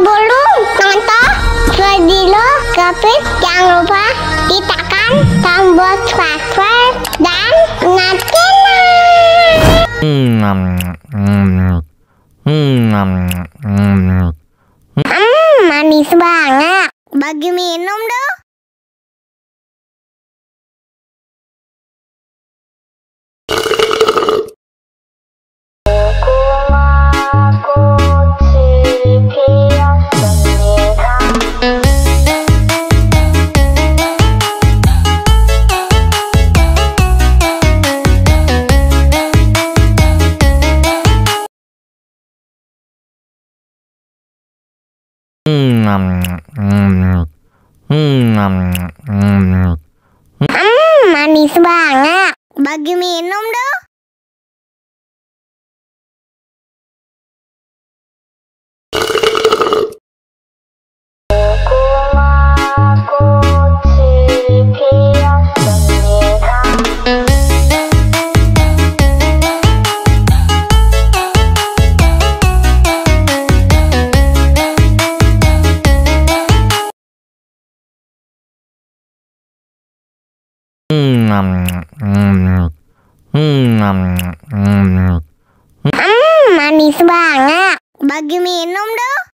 Sebelum nonton video Kepit, jangan lupa tekan tombol subscribe dan nyalakan. Manis banget. Bagi minum dong. Manis banget. Bagi minum dong. Manis banget. Bagi minum dong.